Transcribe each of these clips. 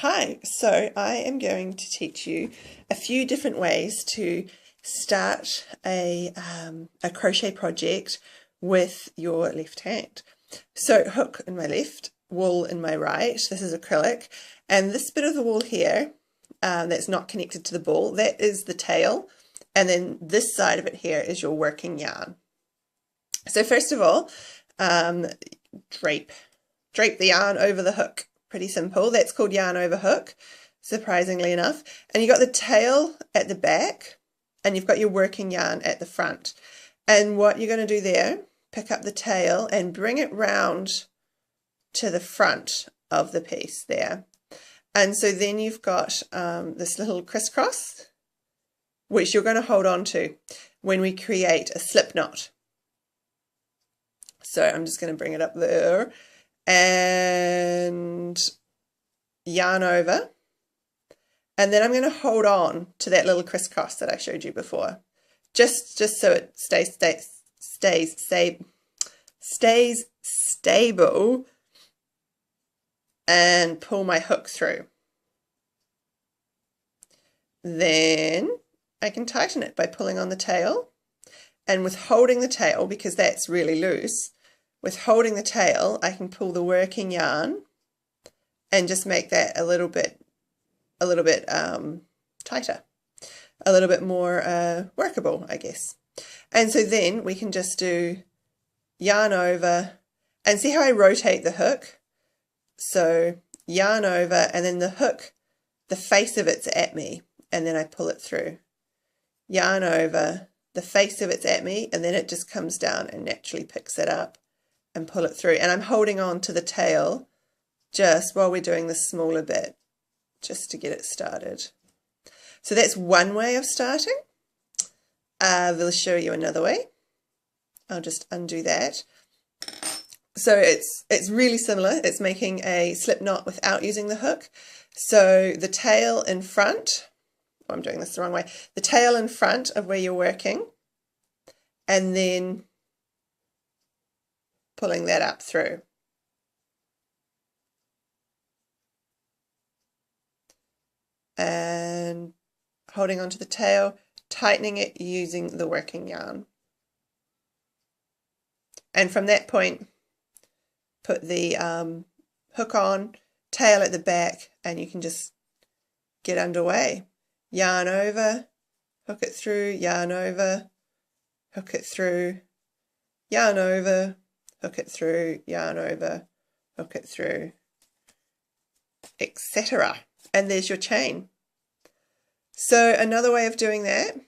Hi, so I am going to teach you a few different ways to start a crochet project with your left hand. So hook in my left, wool in my right, this is acrylic, and this bit of the wool here that's not connected to the ball, that is the tail, and then this side of it here is your working yarn. So first of all, drape the yarn over the hook. Pretty simple. That's called yarn over hook, surprisingly enough. And you've got the tail at the back and you've got your working yarn at the front. And what you're going to do there, pick up the tail and bring it round to the front of the piece there. And so then you've got this little crisscross, which you're going to hold on to when we create a slip knot. So I'm just going to bring it up there and yarn over, and then I'm going to hold on to that little crisscross that I showed you before, just so it stays stable, and pull my hook through. Then I can tighten it by pulling on the tail, and with holding the tail, because that's really loose, with holding the tail, I can pull the working yarn and just make that a little bit tighter, a little bit more workable, I guess. And so then we can just do yarn over, and see how I rotate the hook? So yarn over, and then the hook, the face of it's at me, and then I pull it through. Yarn over, the face of it's at me, and then it just comes down and naturally picks it up and pull it through. And I'm holding on to the tail just while we're doing the smaller bit, just to get it started. So that's one way of starting. We'll show you another way. I'll just undo that. So it's really similar. It's making a slip knot without using the hook. So the tail in front, oh, I'm doing this the wrong way, the tail in front of where you're working, and then pulling that up through. And holding onto the tail, tightening it using the working yarn. And from that point, put the hook on, tail at the back, and you can just get underway. Yarn over, hook it through, yarn over, hook it through, yarn over, hook it through, yarn over, hook it through, etc. And there's your chain. So another way of doing that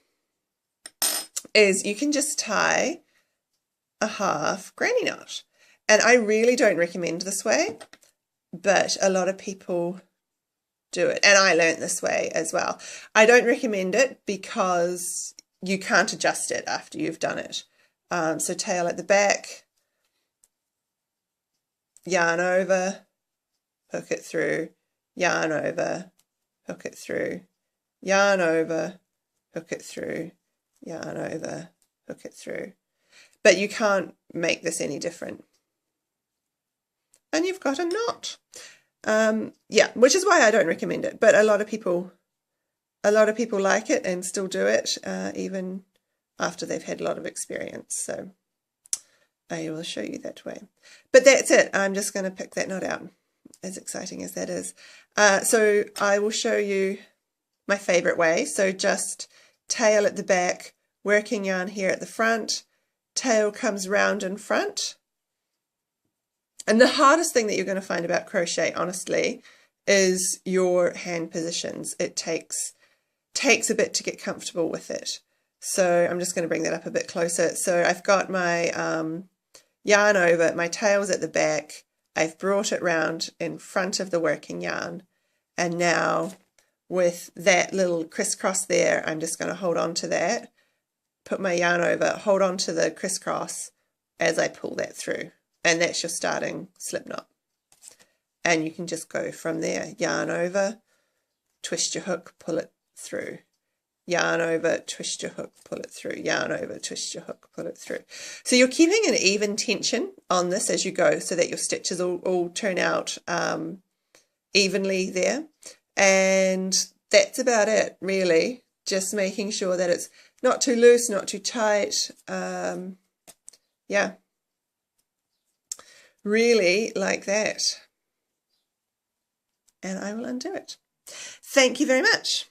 is you can just tie a half granny knot. And I really don't recommend this way, but a lot of people do it. And I learned this way as well. I don't recommend it because you can't adjust it after you've done it. So tail at the back, yarn over, hook it through, yarn over, hook it through, yarn over, hook it through, yarn over, hook it through. But you can't make this any different. And you've got a knot. Yeah, which is why I don't recommend it. But a lot of people like it and still do it, even after they've had a lot of experience. So I will show you that way. But that's it. I'm just going to pick that knot out, as exciting as that is. So I will show you my favorite way. So just tail at the back, working yarn here at the front, tail comes round in front. And the hardest thing that you're going to find about crochet, honestly, is your hand positions. It takes a bit to get comfortable with it. So I'm just going to bring that up a bit closer. So I've got my yarn over, my tail's at the back, I've brought it round in front of the working yarn, and now with that little crisscross there, I'm just going to hold on to that, put my yarn over, hold on to the crisscross as I pull that through, and that's your starting slip knot. And you can just go from there. Yarn over, twist your hook, pull it through. Yarn over, twist your hook, pull it through. Yarn over, twist your hook, pull it through. So you're keeping an even tension on this as you go so that your stitches all turn out evenly there. And that's about it, really. Just making sure that it's not too loose, not too tight. Yeah, really like that. And I will undo it. Thank you very much.